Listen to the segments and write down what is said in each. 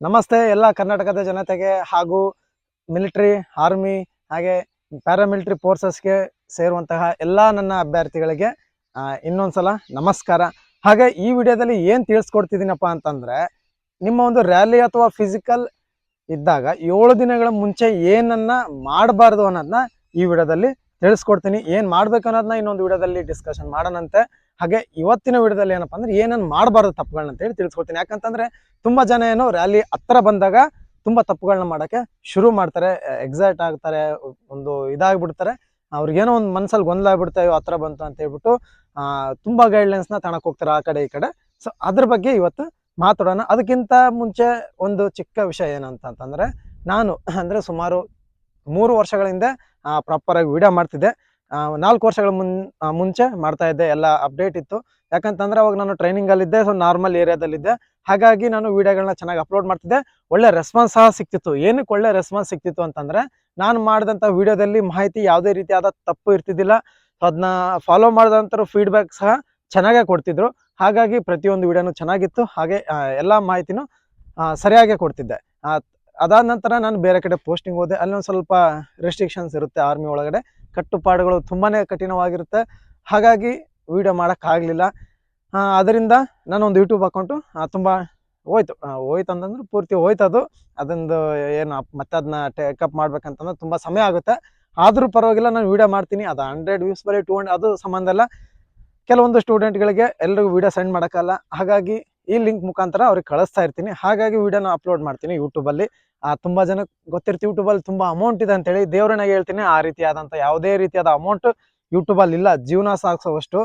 ನಮಸ್ತೆ ಎಲ್ಲ ಕರ್ನಾಟಕದ ಜನತೆಗೆ ಹಾಗೂ ಮಿಲಿಟರಿ ಆರ್ಮಿ ಹಾಗೆ ಪ್ಯಾರಾಮಿಲಿಟರಿ ಫೋರ್ಸಸ್ಗೆ ಸೇರುವಂತಹ ಎಲ್ಲ ನನ್ನ ಅಭ್ಯರ್ಥಿಗಳಿಗೆ ಇನ್ನೊಂದ್ಸಲ ನಮಸ್ಕಾರ. ಹಾಗೆ ಈ ವಿಡಿಯೋದಲ್ಲಿ ಏನು ತಿಳಿಸ್ಕೊಡ್ತಿದ್ದೀನಪ್ಪ ಅಂತಂದರೆ, ನಿಮ್ಮ ಒಂದು ರ್ಯಾಲಿ ಅಥವಾ ಫಿಸಿಕಲ್ ಇದ್ದಾಗ 7 ದಿನಗಳ ಮುಂಚೆ ಏನನ್ನ ಮಾಡಬಾರ್ದು ಅನ್ನೋದನ್ನ ಈ ವಿಡಿಯೋದಲ್ಲಿ ತಿಳಿಸ್ಕೊಡ್ತೀನಿ. ಏನು ಮಾಡ್ಬೇಕು ಅನ್ನೋದನ್ನ ಇನ್ನೊಂದು ವಿಡಿಯೋದಲ್ಲಿ ಡಿಸ್ಕಷನ್ ಮಾಡೋಣಂತೆ. ಹಾಗೆ ಇವತ್ತಿನ ವಿಡಿಯೋದಲ್ಲಿ ಏನಪ್ಪ ಅಂದ್ರೆ ಏನನ್ನು ಮಾಡಬಾರ್ದು ತಪ್ಪುಗಳನ್ನ ಅಂತೇಳಿ ತಿಳಿಸ್ಕೊಡ್ತೀನಿ. ಯಾಕಂತಂದ್ರೆ ತುಂಬ ಜನ ಏನೋ ರ್ಯಾಲಿ ಹತ್ರ ಬಂದಾಗ ತುಂಬ ತಪ್ಪುಗಳನ್ನ ಮಾಡೋಕ್ಕೆ ಶುರು ಮಾಡ್ತಾರೆ, ಎಕ್ಸೈಟ್ ಆಗ್ತಾರೆ, ಒಂದು ಇದಾಗ್ಬಿಡ್ತಾರೆ, ಅವ್ರಿಗೇನೋ ಒಂದು ಮನಸ್ಸಲ್ಲಿ ಗೊಂದಲ ಆಗ್ಬಿಡುತ್ತೆ, ಹತ್ರ ಬಂತು ಅಂತ ಹೇಳ್ಬಿಟ್ಟು ತುಂಬ ಗೈಡ್ಲೈನ್ಸ್ನ ತಗೊಳಕ್ ಹೋಗ್ತಾರೆ ಆ ಕಡೆ ಈ ಕಡೆ. ಸೊ ಅದ್ರ ಬಗ್ಗೆ ಇವತ್ತು ಮಾತಾಡೋಣ. ಅದಕ್ಕಿಂತ ಮುಂಚೆ ಒಂದು ಚಿಕ್ಕ ವಿಷಯ ಏನಂತಂದ್ರೆ, ನಾನು ಅಂದರೆ ಸುಮಾರು 3 ವರ್ಷಗಳ ಹಿಂದೆ ಪ್ರಾಪರಾಗಿ ವಿಡಿಯೋ ಮಾಡ್ತಿದ್ದೆ. 4 ವರ್ಷಗಳ ಮುಂಚೆ ಮಾಡ್ತಾ ಇದ್ದೆ, ಎಲ್ಲ ಅಪ್ಡೇಟ್ ಇತ್ತು. ಯಾಕಂತಂದ್ರೆ ಅವಾಗ ನಾನು ಟ್ರೈನಿಂಗಲ್ಲಿದ್ದೆ, ಸೊ ನಾರ್ಮಲ್ ಏರಿಯಾದಲ್ಲಿದ್ದೆ. ಹಾಗಾಗಿ ನಾನು ವಿಡಿಯೋಗಳನ್ನ ಚೆನ್ನಾಗಿ ಅಪ್ಲೋಡ್ ಮಾಡ್ತಿದ್ದೆ, ಒಳ್ಳೆ ರೆಸ್ಪಾನ್ಸ್ ಸಹ ಸಿಕ್ತಿತ್ತು. ಏನಕ್ಕೆ ಒಳ್ಳೆ ರೆಸ್ಪಾನ್ಸ್ ಸಿಕ್ತಿತ್ತು ಅಂತಂದರೆ, ನಾನು ಮಾಡಿದಂಥ ವಿಡಿಯೋದಲ್ಲಿ ಮಾಹಿತಿ ಯಾವುದೇ ರೀತಿಯಾದ ತಪ್ಪು ಇರ್ತಿದ್ದಿಲ್ಲ. ಅದನ್ನ ಫಾಲೋ ಮಾಡಿದಂಥ ಫೀಡ್ಬ್ಯಾಕ್ ಸಹ ಚೆನ್ನಾಗೇ ಕೊಡ್ತಿದ್ರು. ಹಾಗಾಗಿ ಪ್ರತಿಯೊಂದು ವಿಡಿಯೋನು ಚೆನ್ನಾಗಿತ್ತು, ಹಾಗೆ ಎಲ್ಲ ಮಾಹಿತಿನೂ ಸರಿಯಾಗೇ ಕೊಡ್ತಿದ್ದೆ. ಅದಾದ ನಂತರ ನಾನು ಬೇರೆ ಕಡೆ ಪೋಸ್ಟಿಂಗ್ ಹೋದೆ. ಅಲ್ಲೊಂದು ಸ್ವಲ್ಪ ರೆಸ್ಟ್ರಿಕ್ಷನ್ಸ್ ಇರುತ್ತೆ ಆರ್ಮಿ ಒಳಗಡೆ, ಕಟ್ಟುಪಾಡುಗಳು ತುಂಬಾ ಕಠಿಣವಾಗಿರುತ್ತೆ. ಹಾಗಾಗಿ ವಿಡಿಯೋ ಮಾಡೋಕ್ಕಾಗಲಿಲ್ಲ. ಅದರಿಂದ ನಾನೊಂದು ಯೂಟ್ಯೂಬ್ ಅಕೌಂಟು ತುಂಬ ಹೋಯ್ತು ಅಂತಂದ್ರೆ ಪೂರ್ತಿ ಹೋಯ್ತದು. ಅದೊಂದು ಏನು ಮತ್ತೆ ಅದನ್ನ ಟೇಕಪ್ ಮಾಡ್ಬೇಕಂತಂದ್ರೆ ತುಂಬ ಸಮಯ ಆಗುತ್ತೆ. ಆದರೂ ಪರವಾಗಿಲ್ಲ, ನಾನು ವಿಡಿಯೋ ಮಾಡ್ತೀನಿ. ಅದು 100 ವ್ಯೂಸ್ ಬರೀ 200 ಅದು ಸಂಬಂಧ ಇಲ್ಲ. ಕೆಲವೊಂದು ಸ್ಟೂಡೆಂಟ್ಗಳಿಗೆ ಎಲ್ರಿಗೂ ವಿಡಿಯೋ ಸೆಂಡ್ ಮಾಡೋಕ್ಕಲ್ಲ, ಹಾಗಾಗಿ ಈ ಲಿಂಕ್ ಮುಖಾಂತರ ಅವ್ರಿಗೆ ಕಳಿಸ್ತಾ ಇರ್ತೀನಿ. ಹಾಗಾಗಿ ವಿಡಿಯೋನ ಅಪ್ಲೋಡ್ ಮಾಡ್ತೀನಿ ಯೂಟ್ಯೂಬಲ್ಲಿ. ತುಂಬ ಜನಕ್ಕೆ ಗೊತ್ತಿರ್ತೀವಿ ಯೂಟ್ಯೂಬಲ್ಲಿ ತುಂಬ ಅಮೌಂಟ್ ಇದೆ ಅಂತೇಳಿ. ದೇವ್ರನ್ನಾಗಿ ಹೇಳ್ತೀನಿ, ಆ ರೀತಿಯಾದಂಥ ಯಾವುದೇ ರೀತಿಯಾದ ಅಮೌಂಟ್ ಯೂಟ್ಯೂಬಲ್ಲಿ ಇಲ್ಲ. ಜೀವನ ಸಾಗಿಸೋವಷ್ಟು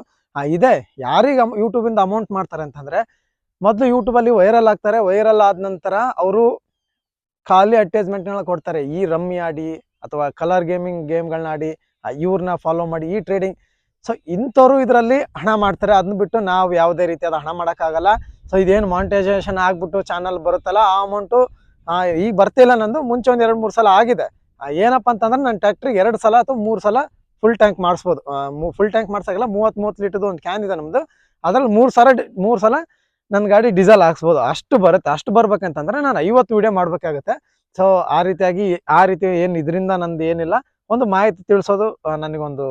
ಇದೆ. ಯಾರಿಗೆ ಯೂಟ್ಯೂಬಿಂದ ಅಮೌಂಟ್ ಮಾಡ್ತಾರೆ ಅಂತಂದರೆ, ಮೊದಲು ಯೂಟ್ಯೂಬಲ್ಲಿ ವೈರಲ್ ಆಗ್ತಾರೆ. ವೈರಲ್ ಆದ ನಂತರ ಅವರು ಖಾಲಿ ಅಡ್ವರ್ಟೈಸ್ಮೆಂಟ್ಗಳನ್ನ ಕೊಡ್ತಾರೆ. ಈ ರಮ್ಮಿ ಆಡಿ ಅಥವಾ ಕಲರ್ ಗೇಮ್ಗಳನ್ನ ಆಡಿ, ಇವ್ರನ್ನ ಫಾಲೋ ಮಾಡಿ, ಈ ಟ್ರೇಡಿಂಗ್. ಸೊ ಇಂಥವ್ರು ಇದರಲ್ಲಿ ಹಣ ಮಾಡ್ತಾರೆ. ಅದನ್ನ ಬಿಟ್ಟು ನಾವು ಯಾವುದೇ ರೀತಿಯಾದ ಹಣ ಮಾಡೋಕ್ಕಾಗಲ್ಲ. ಸೊ ಇದೇನು ಮಾನಿಟೈಸೇಷನ್ ಆಗ್ಬಿಟ್ಟು ಚಾನಲ್ ಬರುತ್ತಲ್ಲ, ಆ ಅಮೌಂಟು ಈಗ ಬರ್ತಿಲ್ಲ. ನಂದು ಮುಂಚೆ ಒಂದು 2-3 ಸಲ ಆಗಿದೆ. ಏನಪ್ಪ ಅಂತಂದ್ರೆ, ನನ್ನ ಟ್ಯಾಕ್ಟ್ರಿಗೆ 2 ಸಲ ಅಥವಾ 3 ಸಲ ಫುಲ್ ಟ್ಯಾಂಕ್ ಮಾಡಿಸ್ಬೋದು. ಫುಲ್ ಟ್ಯಾಂಕ್ ಮಾಡ್ಸೋಕ್ಕೆಲ್ಲ 30 ಲೀಟರ್ದು ಒಂದು ಕ್ಯಾನ್ ಇದೆ ನಮ್ಮದು. ಅದ್ರಲ್ಲಿ 3 ಸಲ ನನ್ನ ಗಾಡಿ ಡೀಸೆಲ್ ಹಾಕ್ಸ್ಬೋದು. ಅಷ್ಟು ಬರುತ್ತೆ. ಅಷ್ಟು ಬರ್ಬೇಕಂತಂದ್ರೆ ನಾನು 50 ವಿಡಿಯೋ ಮಾಡಬೇಕಾಗುತ್ತೆ. ಸೊ ಆ ರೀತಿ ಏನು ಇದರಿಂದ ನಂದು ಏನಿಲ್ಲ, ಒಂದು ಮಾಹಿತಿ ತಿಳಿಸೋದು ನನಗೊಂದು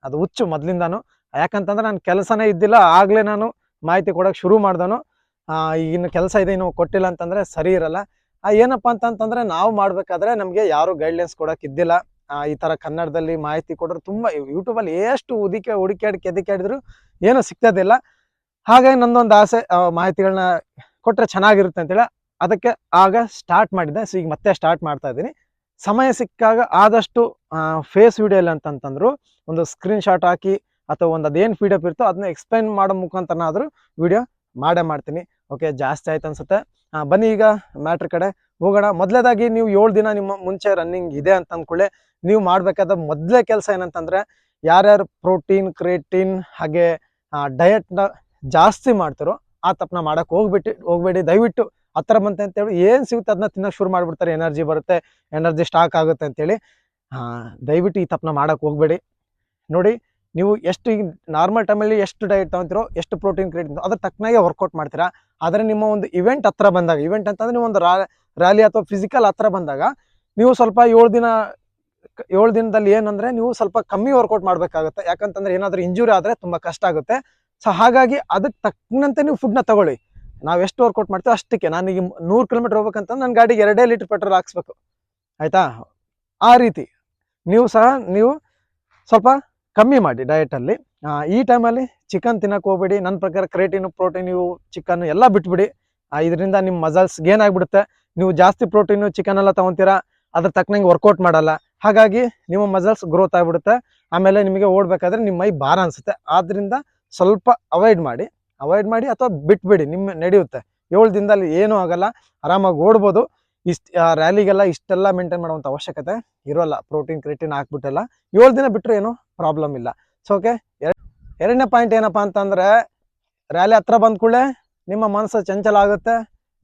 ಅದು ಹುಚ್ಚು ಮೊದಲಿಂದಾನು. ಯಾಕಂತಂದ್ರೆ ನನ್ನ ಕೆಲಸನೇ ಇದ್ದಿಲ್ಲ, ಆಗಲೇ ನಾನು ಮಾಹಿತಿ ಕೊಡೋಕೆ ಶುರು ಮಾಡ್ದನು. ಇನ್ನು ಕೆಲಸ ಇದೆ, ಇನ್ನು ಕೊಟ್ಟಿಲ್ಲ ಅಂತಂದರೆ ಸರಿ ಇರಲ್ಲ. ಏನಪ್ಪ ಅಂತಂತಂದರೆ, ನಾವು ಮಾಡಬೇಕಾದ್ರೆ ನಮಗೆ ಯಾರು ಗೈಡ್ಲೈನ್ಸ್ ಕೊಡೋಕೆ ಇದ್ದಿಲ್ಲ. ಈ ಥರ ಕನ್ನಡದಲ್ಲಿ ಮಾಹಿತಿ ಕೊಡೋರು ತುಂಬ ಯೂಟ್ಯೂಬಲ್ಲಿ ಎಷ್ಟು ಹುಡುಕಾಡಿದ್ರು ಏನೂ ಸಿಗ್ತದಿಲ್ಲ. ಹಾಗಾಗಿ ನನ್ನೊಂದು ಆಸೆ, ಮಾಹಿತಿಗಳನ್ನ ಕೊಟ್ಟರೆ ಚೆನ್ನಾಗಿರುತ್ತೆ ಅಂತೇಳಿ ಅದಕ್ಕೆ ಆಗ ಸ್ಟಾರ್ಟ್ ಮಾಡಿದ್ದೆ. ಸೊ ಈಗ ಮತ್ತೆ ಸ್ಟಾರ್ಟ್ ಮಾಡ್ತಾ ಇದ್ದೀನಿ. ಸಮಯ ಸಿಕ್ಕಾಗ ಆದಷ್ಟು ಫೇಸ್ ವಿಡಿಯೋ ಇಲ್ಲ ಅಂತಂತಂದ್ರು ಒಂದು ಸ್ಕ್ರೀನ್ ಶಾಟ್ ಹಾಕಿ ಅಥವಾ ಒಂದು ಅದೇನು ಪಿ ಡಿ ಎಫ್ ಇರ್ತೋ ಅದನ್ನ ಎಕ್ಸ್ಪ್ಲೈನ್ ಮಾಡೋ ಮುಖಾಂತರನಾದರೂ ವಿಡಿಯೋ ಮಾಡ್ತೀನಿ. ಓಕೆ, ಜಾಸ್ತಿ ಆಯ್ತು ಅನ್ಸುತ್ತೆ. ಬನ್ನಿ ಈಗ ಮ್ಯಾಟ್ರ್ ಕಡೆ ಹೋಗೋಣ. ಮೊದಲೇದಾಗಿ ನೀವು 7 ದಿನ ನಿಮ್ಮ ಮುಂಚೆ ರನ್ನಿಂಗ್ ಇದೆ ಅಂತ ಅಂದ್ಕೊಳ್ಳಿ, ನೀವು ಮಾಡಬೇಕಾದ ಮೊದಲೇ ಕೆಲಸ ಏನಂತಂದರೆ, ಯಾರ್ಯಾರು ಪ್ರೋಟೀನ್, ಕ್ರಿಯೇಟಿನ್ ಹಾಗೆ ಡಯಟ್ನ ಜಾಸ್ತಿ ಮಾಡ್ತಾರೋ ಆ ತಪ್ಪನ್ನ ಮಾಡೋಕ್ಕೆ ಹೋಗ್ಬೇಡಿ. ದಯವಿಟ್ಟು ಹತ್ರ ಬಂತೆ ಅಂತೇಳಿ ಏನು ಸಿಗುತ್ತೆ ಅದನ್ನ ತಿನ್ನೋಕೆ ಶುರು ಮಾಡಿಬಿಡ್ತಾರೆ. ಎನರ್ಜಿ ಬರುತ್ತೆ, ಎನರ್ಜಿ ಸ್ಟಾಕ್ ಆಗುತ್ತೆ ಅಂತೇಳಿ. ದಯವಿಟ್ಟು ಈ ತಪ್ಪನ್ನ ಮಾಡೋಕ್ಕೆ ಹೋಗಬೇಡಿ. ನೋಡಿ, ನೀವು ಎಷ್ಟು ಈಗ ನಾರ್ಮಲ್ ಟೈಮಲ್ಲಿ ಎಷ್ಟು ಡಯಟ್ ತೊಗೊತೀರೋ, ಎಷ್ಟು ಪ್ರೋಟೀನ್ ಕ್ರಿಯೇಟಿನ್ ಅದ್ರ ತಕ್ಕನಾಗೆ ವರ್ಕೌಟ್ ಮಾಡ್ತೀರಾ. ಆದರೆ ನಿಮ್ಮ ಒಂದು ಇವೆಂಟ್ ಹತ್ರ ಬಂದಾಗ, ಇವೆಂಟ್ ಅಂತಂದರೆ ನೀವು ಒಂದು ರ್ಯಾಲಿ ಅಥವಾ ಫಿಸಿಕಲ್ ಹತ್ರ ಬಂದಾಗ, ನೀವು ಸ್ವಲ್ಪ 7 ದಿನದಲ್ಲಿ ಏನಂದರೆ ನೀವು ಸ್ವಲ್ಪ ಕಮ್ಮಿ ವರ್ಕೌಟ್ ಮಾಡಬೇಕಾಗುತ್ತೆ. ಯಾಕಂತಂದರೆ ಏನಾದರೂ ಇಂಜುರಿ ಆದರೆ ತುಂಬ ಕಷ್ಟ ಆಗುತ್ತೆ. ಸೊ ಹಾಗಾಗಿ ಅದಕ್ಕೆ ತಕ್ಕಂತೆ ನೀವು ಫುಡ್ನ ತಗೊಳ್ಳಿ. ನಾವು ಎಷ್ಟು ವರ್ಕೌಟ್ ಮಾಡ್ತೀವಿ ಅಷ್ಟಕ್ಕೆ. ನಾನೀಗ 100 ಕಿಲೋಮೀಟರ್ ಹೋಗ್ಬೇಕಂತಂದ್ರೆ ನನ್ನ ಗಾಡಿಗೆ 2 ಲೀಟರ್ ಪೆಟ್ರೋಲ್ ಹಾಕ್ಸ್ಬೇಕು, ಆಯಿತಾ? ಆ ರೀತಿ ನೀವು ಸ್ವಲ್ಪ ಕಮ್ಮಿ ಮಾಡಿ ಡಯಟಲ್ಲಿ. ಈ ಟೈಮಲ್ಲಿ ಚಿಕನ್ ತಿನ್ನೋಕೆ ಹೋಗ್ಬೇಡಿ. ನನ್ನ ಪ್ರಕಾರ ಕ್ರಿಯೇಟಿನ್, ಪ್ರೋಟೀನ್, ಚಿಕನ್ ಎಲ್ಲ ಬಿಟ್ಬಿಡಿ. ಇದರಿಂದ ನಿಮ್ಮ ಮಸಲ್ಸ್ ಗೇನ್ ಆಗಿಬಿಡುತ್ತೆ. ನೀವು ಜಾಸ್ತಿ ಪ್ರೋಟೀನು ಚಿಕನ್ ಎಲ್ಲ ತೊಗೊತೀರಾ, ಅದ್ರ ತಕ್ಕನಂಗೆ ವರ್ಕೌಟ್ ಮಾಡಲ್ಲ. ಹಾಗಾಗಿ ನಿಮ್ಮ ಮಸಲ್ಸ್ ಗ್ರೋತ್ ಆಗಿಬಿಡುತ್ತೆ. ಆಮೇಲೆ ನಿಮಗೆ ಓಡಬೇಕಾದ್ರೆ ನಿಮ್ಮ ಮೈ ಭಾರ ಅನಿಸುತ್ತೆ. ಆದ್ದರಿಂದ ಸ್ವಲ್ಪ ಅವಾಯ್ಡ್ ಮಾಡಿ ಅಥವಾ ಬಿಟ್ಬಿಡಿ, ನಿಮ್ಮ ನಡೆಯುತ್ತೆ. 7 ದಿನದಲ್ಲಿ ಏನೂ ಆಗಲ್ಲ, ಆರಾಮಾಗಿ ಓಡ್ಬೋದು. ರ್ಯಾಲಿಗೆಲ್ಲ ಇಷ್ಟೆಲ್ಲ ಮೇಂಟೈನ್ ಮಾಡುವಂಥ ಅವಶ್ಯಕತೆ ಇರೋಲ್ಲ. ಪ್ರೋಟೀನ್ ಕ್ರಿಯೇಟಿನ್ ಹಾಕ್ಬಿಟ್ಟೆಲ್ಲ 7 ದಿನ ಬಿಟ್ಟರೆ ಏನೂ ಪ್ರಾಬ್ಲಮ್ ಇಲ್ಲ. ಸೊ ಓಕೆ, ಎರಡನೇ ಪಾಯಿಂಟ್ ಏನಪ್ಪ ಅಂತಂದರೆ, ರ್ಯಾಲಿ ಹತ್ರ ಬಂದ ಕೂಡಲೇ ನಿಮ್ಮ ಮನಸ್ಸು ಚಂಚಲ ಆಗುತ್ತೆ.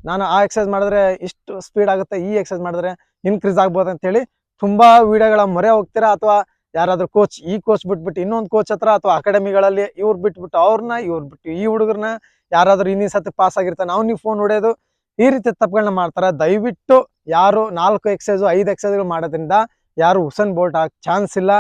ನಾನು ಆ ಎಕ್ಸಸೈಸ್ ಮಾಡಿದ್ರೆ ಇಷ್ಟು ಸ್ಪೀಡ್ ಆಗುತ್ತೆ, ಈ ಎಕ್ಸಸೈಸ್ ಮಾಡಿದ್ರೆ ಇನ್ಕ್ರೀಸ್ ಆಗ್ಬೋದು ಅಂತೇಳಿ ತುಂಬ ವೀಡಿಯೋಗಳ ಮೊರೆ ಹೋಗ್ತೀರಾ. ಅಥವಾ ಯಾರಾದರೂ ಕೋಚ್ ಬಿಟ್ಬಿಟ್ಟು ಇನ್ನೊಂದು ಕೋಚ್ ಹತ್ರ, ಅಥವಾ ಅಕಾಡೆಮಿಗಳಲ್ಲಿ ಇವ್ರು ಬಿಟ್ಬಿಟ್ಟು ಅವ್ರನ್ನ, ಇವ್ರು ಬಿಟ್ಟು ಈ ಹುಡುಗರನ್ನ, ಯಾರಾದರೂ ಇನ್ನೂ ಸತಿ ಪಾಸ್ ಆಗಿರ್ತಾನೆ ಅವ್ನಿಗೆ ಫೋನ್ ಹೊಡೆಯೋದು, ಈ ರೀತಿ ತಪ್ಪುಗಳನ್ನ ಮಾಡ್ತಾರೆ. ದಯವಿಟ್ಟು ಯಾರು 4 ಎಕ್ಸಸೈಸು 5 ಎಕ್ಸಸೈಸ್ಗಳು ಮಾಡೋದ್ರಿಂದ ಯಾರು ಹುಸೇನ್ ಬೋಲ್ಟ್ ಆಗ ಚಾನ್ಸ್ ಇಲ್ಲ.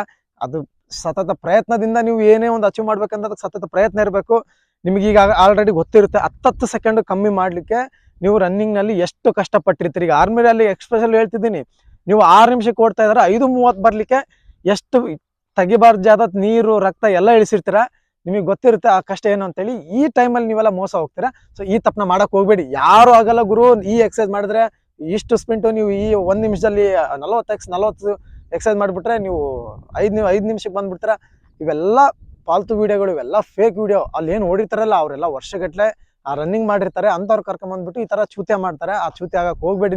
ಅದು ಸತತ ಪ್ರಯತ್ನದಿಂದ ನೀವು ಏನೇ ಒಂದು ಅಚೀವ್ ಮಾಡ್ಬೇಕಂದ್ರೆ ಅದಕ್ಕೆ ಸತತ ಪ್ರಯತ್ನ ಇರಬೇಕು. ನಿಮ್ಗೆ ಈಗ ಆಲ್ರೆಡಿ ಗೊತ್ತಿರುತ್ತೆ 10 ಸೆಕೆಂಡ್ ಕಮ್ಮಿ ಮಾಡ್ಲಿಕ್ಕೆ ನೀವು ರನ್ನಿಂಗ್ ನಲ್ಲಿ ಎಷ್ಟು ಕಷ್ಟಪಟ್ಟಿರ್ತೀರಿ. ಈಗ ಆರ್ಮಿಯಲ್ಲಿ ಎಕ್ಸ್ಪ್ರೆಷನ್ ಹೇಳ್ತಿದ್ದೀನಿ, ನೀವು 6 ನಿಮಿಷಕ್ಕೆ ಓಡ್ತಾ ಇದಾರೆ 5:30 ಬರ್ಲಿಕ್ಕೆ ಎಷ್ಟು ತೆಗಿಬಾರ್ದಾದ ನೀರು ರಕ್ತ ಎಲ್ಲ ಇಳಿಸಿರ್ತೀರ. ನಿಮಗೆ ಗೊತ್ತಿರುತ್ತೆ ಆ ಕಷ್ಟ ಏನು ಅಂತೇಳಿ. ಈ ಟೈಮಲ್ಲಿ ನೀವೆಲ್ಲ ಮೋಸ ಹೋಗ್ತೀರಾ. ಸೊ ಈ ತಪ್ಪನ ಮಾಡಕ್ ಹೋಗ್ಬೇಡಿ. ಯಾರು ಆಗಲ್ಲ ಗುರು, ಈ ಎಕ್ಸಸೈಸ್ ಮಾಡಿದ್ರೆ ಇಷ್ಟು ಸ್ಪಿಂಟು ನೀವು ಈ 1 ನಿಮಿಷದಲ್ಲಿ 40 ಎಕ್ಸಸೈಸ್ ಮಾಡಿಬಿಟ್ರೆ ನೀವು 5 ನಿಮಿಷಕ್ಕೆ ಬಂದ್ಬಿಡ್ತೀರಾ. ಇವೆಲ್ಲ ಫಾಲ್ತು ವಿಡಿಯೋಗಳು, ಇವೆಲ್ಲ ಫೇಕ್ ವಿಡಿಯೋ. ಅಲ್ಲಿ ಏನು ಓಡಿರ್ತಾರಲ್ಲ ಅವರೆಲ್ಲ ವರ್ಷಗಟ್ಟಲೆ ಆ ರನ್ನಿಂಗ್ ಮಾಡಿರ್ತಾರೆ. ಅಂಥವ್ರು ಕರ್ಕೊಂಬಂದ್ಬಿಟ್ಟು ಈ ಥರ ಚೂತ್ಯ ಮಾಡ್ತಾರೆ. ಆ ಚೂತ್ಯ ಆಗಕ್ಕೆ ಹೋಗ್ಬೇಡಿ.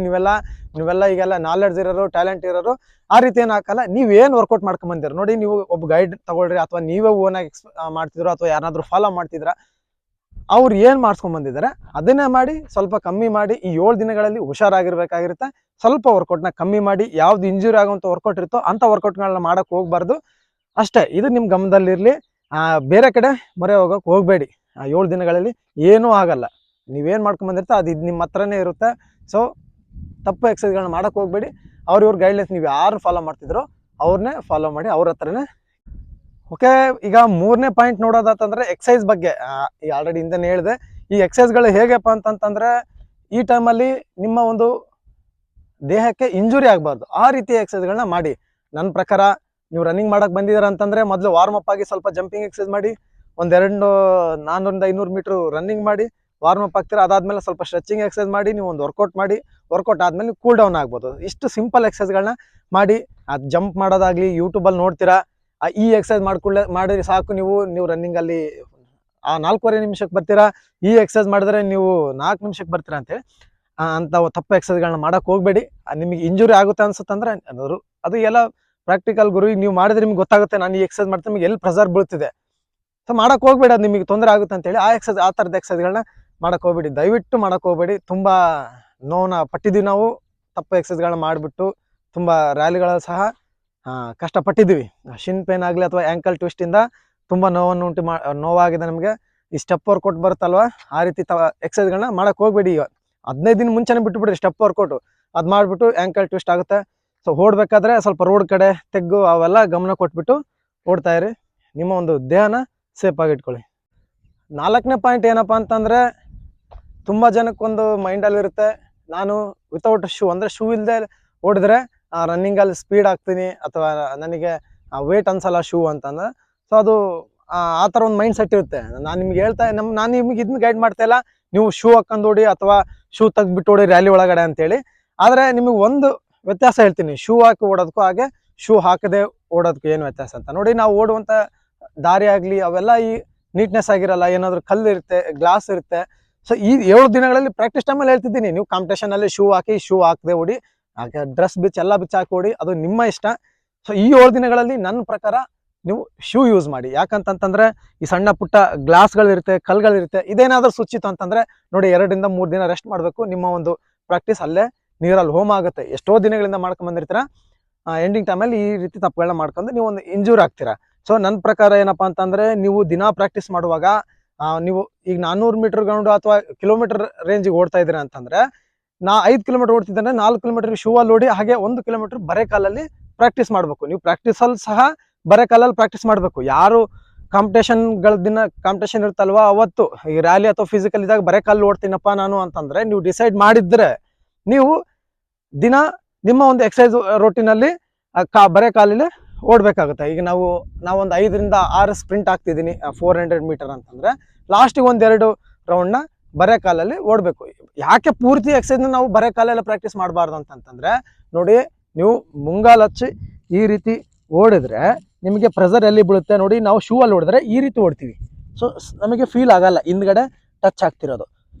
ನೀವೆಲ್ಲ ಈಗೆಲ್ಲ ನಾಲೆಡ್ಜ್ ಇರೋರು, ಟ್ಯಾಲೆಂಟ್ ಇರೋರು ಆ ರೀತಿ ಏನು ಹಾಕಲ್ಲ. ನೀವೇನು ವರ್ಕೌಟ್ ಮಾಡ್ಕೊಂಬಂದಿರ ನೋಡಿ, ನೀವು ಒಬ್ಬ ಗೈಡ್ ತಗೊಳ್ರಿ, ಅಥವಾ ನೀವೇ ಓನಾಗಿ ಮಾಡ್ತಿದ್ರು, ಅಥವಾ ಯಾರನ್ನಾದ್ರೂ ಫಾಲೋ ಮಾಡ್ತಿದ್ರ, ಅವ್ರು ಏನು ಮಾಡಿಸ್ಕೊಂಬಂದಿದ್ದಾರೆ ಅದನ್ನೇ ಮಾಡಿ. ಸ್ವಲ್ಪ ಕಮ್ಮಿ ಮಾಡಿ. ಈ 7 ದಿನಗಳಲ್ಲಿ ಹುಷಾರಾಗಿರ್ಬೇಕಾಗಿರುತ್ತೆ. ಸ್ವಲ್ಪ ವರ್ಕೌಟ್ನ ಕಮ್ಮಿ ಮಾಡಿ. ಯಾವ್ದು ಇಂಜುರಿ ಆಗುವಂಥ ವರ್ಕೌಟ್ ಇರುತ್ತೋ ಅಂಥ ವರ್ಕೌಟ್ಗಳನ್ನ ಮಾಡಕ್ಕೆ ಹೋಗ್ಬಾರ್ದು ಅಷ್ಟೇ. ಇದು ನಿಮ್ಮ ಗಮನದಲ್ಲಿರಲಿ. ಬೇರೆ ಕಡೆ ಮೊರೆ ಹೋಗೋಕೆ ಹೋಗಬೇಡಿ. 7 ದಿನಗಳಲ್ಲಿ ಏನೂ ಆಗಲ್ಲ. ನೀವೇನು ಮಾಡ್ಕೊಂಬಂದಿರ್ತಾ ಅದು ಇದು ನಿಮ್ಮ ಹತ್ರನೇ ಇರುತ್ತೆ. ಸೊ ತಪ್ಪು ಎಕ್ಸಸೈಸ್ಗಳನ್ನ ಮಾಡಕ್ಕೆ ಹೋಗಬೇಡಿ. ಇವ್ರ ಗೈಡ್ಲೈನ್ಸ್ ನೀವು ಯಾರು ಫಾಲೋ ಮಾಡ್ತಿದ್ರೋ ಅವ್ರನ್ನೇ ಫಾಲೋ ಮಾಡಿ, ಅವ್ರ ಹತ್ರನೇ. ಓಕೆ, ಈಗ 3ನೇ ಪಾಯಿಂಟ್ ನೋಡೋದಾತಂದ್ರೆ ಎಕ್ಸಸೈಸ್ ಬಗ್ಗೆ. ಆಲ್ರೆಡಿ ಹಿಂದೆ ಹೇಳಿದೆ. ಈ ಎಕ್ಸಸೈಸ್ಗಳು ಹೇಗಪ್ಪ ಅಂತಂತಂದ್ರೆ ಈ ಟೈಮಲ್ಲಿ ನಿಮ್ಮ ಒಂದು ದೇಹಕ್ಕೆ ಇಂಜುರಿ ಆಗಬಾರ್ದು ಆ ರೀತಿಯ ಎಕ್ಸಸೈಸ್ಗಳನ್ನ ಮಾಡಿ. ನನ್ನ ಪ್ರಕಾರ ನೀವು ರನ್ನಿಂಗ್ ಮಾಡಕ್ಕೆ ಬಂದಿದ್ದೀರ ಅಂತಂದ್ರೆ ಮೊದಲು ವಾರ್ಮ್ ಅಪ್ ಆಗಿ ಸ್ವಲ್ಪ ಜಂಪಿಂಗ್ ಎಕ್ಸಸೈಸ್ ಮಾಡಿ. 400-500 ಮೀಟ್ರ್ ರನ್ನಿಂಗ್ ಮಾಡಿ ವಾರ್ಮ್ ಅಪ್ ಆಗ್ತೀರಾ. ಅದಾದ್ಮೇಲೆ ಸ್ವಲ್ಪ ಸ್ಟ್ರೆಚಿಂಗ್ ಎಕ್ಸಸೈಸ್ ಮಾಡಿ ನೀವು ಒಂದು ವರ್ಕೌಟ್ ಮಾಡಿ. ವರ್ಕೌಟ್ ಆದ್ಮೇಲೆ ನೀವು ಕೂಲ್ ಡೌನ್ ಆಗ್ಬೋದು. ಇಷ್ಟು ಸಿಂಪಲ್ ಎಕ್ಸಸೈಸ್ಗಳನ್ನ ಮಾಡಿ. ಅದು ಜಂಪ್ ಮಾಡೋದಾಗ್ಲಿ ಯೂಟ್ಯೂಬಲ್ಲಿ ನೋಡ್ತೀರಾ, ಈ ಎಕ್ಸಸೈಸ್ ಮಾಡಿದ್ರೆ ಸಾಕು, ನೀವು ರನ್ನಿಂಗಲ್ಲಿ 4.25 ನಿಮಿಷಕ್ಕೆ ಬರ್ತೀರಾ. ಈ ಎಕ್ಸಸೈಸ್ ಮಾಡಿದ್ರೆ ನೀವು 4 ನಿಮಿಷಕ್ಕೆ ಬರ್ತೀರಾ ಅಂತೇಳಿ ಅಂತ ತಪ್ಪು ಎಕ್ಸಸೈಸ್ಗಳನ್ನ ಮಾಡಕ್ಕೆ ಹೋಗಬೇಡಿ. ನಿಮಗೆ ಇಂಜುರಿ ಆಗುತ್ತೆ ಅನ್ಸುತ್ತಂದ್ರೆ ಅದು ಎಲ್ಲ ಪ್ರಾಕ್ಟಿಕಲ್ ಗುರು. ನೀವು ಮಾಡಿದ್ರೆ ನಿಮ್ಗೆ ಗೊತ್ತಾಗುತ್ತೆ ನಾನು ಈ ಎಕ್ಸಸೈಸ್ ಮಾಡ್ತೀನಿ ನಿಮಗೆ ಎಲ್ಲಿ ಪ್ರೆಸರ್ ಬೀಳ್ತಿದೆ. ಸೊ ಮಾಡಕ್ಕೆ ಹೋಗ್ಬೇಡಿ, ಅದು ನಿಮಗೆ ತೊಂದರೆ ಆಗುತ್ತೆ ಅಂತೇಳಿ ಆ ಥರದ ಎಕ್ಸಸೈಸ್ಗಳನ್ನ ಮಾಡಕ್ಕೆ ಹೋಗ್ಬೇಡಿ. ದಯವಿಟ್ಟು ಮಾಡಕ್ಕೆ ಹೋಗ್ಬೇಡಿ. ತುಂಬ ನೋವನ್ನ ಪಟ್ಟಿದ್ದೀವಿ ನಾವು. ತಪ್ಪು ಎಕ್ಸಸೈಸ್ಗಳನ್ನ ಮಾಡಿಬಿಟ್ಟು ತುಂಬ ರ್ಯಾಲಿಗಳಲ್ಲಿ ಸಹ ಕಷ್ಟಪಟ್ಟಿದ್ದೀವಿ. ಶಿನ್ ಪೇನ್ ಆಗಲಿ ಅಥವಾ ಆ್ಯಂಕಲ್ ಟ್ವಿಸ್ಟಿಂದ ತುಂಬ ನೋವನ್ನು ನೋವಾಗಿದೆ ನಮಗೆ. ಈ ಸ್ಟೆಪ್ ವರ್ಕೌಟ್ ಬರುತ್ತಲ್ವ, ಆ ರೀತಿ ಎಕ್ಸಸೈಸ್ಗಳನ್ನ ಮಾಡಕ್ಕೆ ಹೋಗ್ಬೇಡಿ. ಈಗ 15 ದಿನ ಮುಂಚೆನೇ ಬಿಟ್ಟುಬಿಡ್ರಿ ಸ್ಟೆಪ್ ವರ್ಕೌಟು. ಅದು ಮಾಡಿಬಿಟ್ಟು ಆ್ಯಂಕಲ್ ಟ್ವಿಸ್ಟ್ ಆಗುತ್ತೆ. ಸೊ ಓಡಬೇಕಾದ್ರೆ ಸ್ವಲ್ಪ ರೋಡ್ ಕಡೆ ತೆಗ್ಗು ಅವೆಲ್ಲ ಗಮನ ಕೊಟ್ಬಿಟ್ಟು ಓಡ್ತಾ ಇರಿ. ನಿಮ್ಮ ಒಂದು ದೇಹನ ಸೇಫ್ ಆಗಿ ಇಟ್ಕೊಳ್ಳಿ. 4ನೇ ಪಾಯಿಂಟ್ ಏನಪ್ಪ ಅಂತಂದರೆ, ತುಂಬ ಜನಕ್ಕೊಂದು ಮೈಂಡಲ್ಲಿರುತ್ತೆ, ನಾನು ವಿತೌಟ್ ಶೂ ಅಂದರೆ ಶೂ ಇಲ್ಲದೆ ಓಡಿದ್ರೆ ರನ್ನಿಂಗಲ್ಲಿ ಸ್ಪೀಡ್ ಆಗ್ತೀನಿ ಅಥವಾ ನನಗೆ ವೇಟ್ ಅನ್ಸಲ್ಲ ಶೂ ಅಂತಂದ್ರೆ. ಸೊ ಅದು ಆ ಥರ ಒಂದು ಮೈಂಡ್ ಸೆಟ್ ಇರುತ್ತೆ. ನಾನು ನಿಮ್ಗೆ ನಾನು ನಿಮ್ಗೆ ಇದನ್ನ ಗೈಡ್ ಮಾಡ್ತಾ ಇಲ್ಲ, ನೀವು ಶೂ ಹಾಕೊಂಡು ಓಡಿ ಅಥವಾ ಶೂ ತೆಗ್ದುಬಿಟ್ಟು ಓಡಿ ರ್ಯಾಲಿ ಒಳಗಡೆ ಅಂತೇಳಿ. ಆದರೆ ನಿಮಗೆ ಒಂದು ವ್ಯತ್ಯಾಸ ಹೇಳ್ತೀನಿ, ಶೂ ಹಾಕಿ ಓಡೋದಕ್ಕೂ ಹಾಗೆ ಶೂ ಹಾಕದೆ ಓಡೋದಕ್ಕೂ ಏನು ವ್ಯತ್ಯಾಸ ಅಂತ ನೋಡಿ. ನಾವು ಓಡುವಂಥ ದಾರಿ ಆಗಲಿ ಅವೆಲ್ಲ ಈ ನೀಟ್ನೆಸ್ ಆಗಿರಲ್ಲ. ಏನಾದರೂ ಕಲ್ಲು ಇರುತ್ತೆ, ಗ್ಲಾಸ್ ಇರುತ್ತೆ. ಸೊ ಈ 7 ದಿನಗಳಲ್ಲಿ ಪ್ರಾಕ್ಟೀಸ್ ಟೈಮಲ್ಲಿ ಹೇಳ್ತಿದ್ದೀನಿ, ನೀವು ಕಾಂಪಿಟೇಷನಲ್ಲಿ ಶೂ ಹಾಕಿ ಶೂ ಹಾಕದೆ ಓಡಿ, ಹಾಗೆ ಡ್ರೆಸ್ ಎಲ್ಲ ಬಿಚ್ಚಾಕಿ ಓಡಿ, ಅದು ನಿಮ್ಮ ಇಷ್ಟ. ಸೊ ಈ 7 ದಿನಗಳಲ್ಲಿ ನನ್ನ ಪ್ರಕಾರ ನೀವು ಶೂ ಯೂಸ್ ಮಾಡಿ. ಯಾಕಂತಂತಂದ್ರೆ ಈ ಸಣ್ಣ ಪುಟ್ಟ ಗ್ಲಾಸ್ಗಳಿರುತ್ತೆ, ಕಲ್ಗಳಿರುತ್ತೆ, ಇದೇನಾದ್ರೂ ಸುಚ್ಚಿತ್ತು ಅಂತಂದ್ರೆ ನೋಡಿ 2-3 ದಿನ ರೆಸ್ಟ್ ಮಾಡಬೇಕು. ನಿಮ್ಮ ಒಂದು ಪ್ರಾಕ್ಟೀಸ್ ಅಲ್ಲೇ ನೀರಲ್ಲಿ ಹೋಮ ಆಗುತ್ತೆ. ಎಷ್ಟೋ ದಿನಗಳಿಂದ ಮಾಡ್ಕೊಂಡ್ ಬಂದಿರ್ತೀರ, ಎಂಡಿಂಗ್ ಟೈಮಲ್ಲಿ ಈ ರೀತಿ ತಪ್ಪುಗಳನ್ನ ಮಾಡ್ಕೊಂಡು ನೀವು ಒಂದು ಇಂಜೂರ್ ಆಗ್ತೀರಾ. ಸೊ ನನ್ನ ಪ್ರಕಾರ ಏನಪ್ಪಾ ಅಂತಂದ್ರೆ, ನೀವು ದಿನಾ ಪ್ರಾಕ್ಟೀಸ್ ಮಾಡುವಾಗ ನೀವು ಈಗ 400 ಮೀಟರ್ ಗ್ರೌಂಡ್ ಅಥವಾ ಕಿಲೋಮೀಟರ್ ರೇಂಜಿಗೆ ಓಡ್ತಾ ಇದ್ದೀರಾ ಅಂತಂದ್ರೆ, 5 ಕಿಲೋಮೀಟರ್ ಓಡ್ತಿದ್ರೆ 4 ಕಿಲೋಮೀಟರ್ ಶೂ ಅಲ್ಲಿ ಓಡಿ, ಹಾಗೆ 1 ಕಿಲೋಮೀಟರ್ ಬರೇ ಕಾಲಲ್ಲಿ ಪ್ರಾಕ್ಟೀಸ್ ಮಾಡಬೇಕು. ನೀವು ಪ್ರಾಕ್ಟೀಸಲ್ಲಿ ಸಹ ಬರೇ ಕಾಲಲ್ಲಿ ಪ್ರಾಕ್ಟೀಸ್ ಮಾಡಬೇಕು. ಯಾರು ಕಾಂಪಿಟೇಷನ್ಗಳ ದಿನ ಕಾಂಪಿಟೇಷನ್ ಇರುತ್ತಲ್ವಾ ಅವತ್ತು, ಈ ರ್ಯಾಲಿ ಅಥವಾ ಫಿಸಿಕಲ್ ಇದ್ದಾಗ ಬರೇ ಕಾಲಲ್ಲಿ ಓಡ್ತೀನಪ್ಪ ನಾನು ಅಂತಂದ್ರೆ, ನೀವು ಡಿಸೈಡ್ ಮಾಡಿದ್ರೆ ನೀವು ದಿನ ನಿಮ್ಮ ಒಂದು ಎಕ್ಸಸೈಸ್ ರೋಟೀನಲ್ಲಿ ಬರೇ ಕಾಲಲ್ಲಿ ಓಡಬೇಕಾಗುತ್ತೆ. ಈಗ ನಾವೊಂದು 5-6 ಸ್ಪ್ರಿಂಟ್ ಆಗ್ತಿದ್ದೀನಿ 400 ಮೀಟರ್ ಅಂತಂದ್ರೆ, ಲಾಸ್ಟಿಗೆ 1-2 ರೌಂಡ್ನ ಬರೇ ಕಾಲಲ್ಲಿ ಓಡಬೇಕು. ಯಾಕೆ ಪೂರ್ತಿ ಎಕ್ಸಸೈಸ್ನ ನಾವು ಬರೇ ಕಾಲಲ್ಲಿ ಪ್ರಾಕ್ಟೀಸ್ ಮಾಡಬಾರ್ದು ಅಂತಂತಂದ್ರೆ, ನೋಡಿ ನೀವು ಮುಂಗಾಲು ಹಚ್ಚಿ ಈ ರೀತಿ ಓಡಿದ್ರೆ ನಿಮಗೆ ಪ್ರೆಸರ್ ಎಲ್ಲಿ ಬೀಳುತ್ತೆ ನೋಡಿ. ನಾವು ಶೂ ಅಲ್ಲಿ ಓಡಿದ್ರೆ ಈ ರೀತಿ ಓಡ್ತೀವಿ, ಸೊ ನಮಗೆ ಫೀಲ್ ಆಗಲ್ಲ ಹಿಂದ್ಗಡೆ ಟಚ್ ಆಗ್ತಿರೋದು,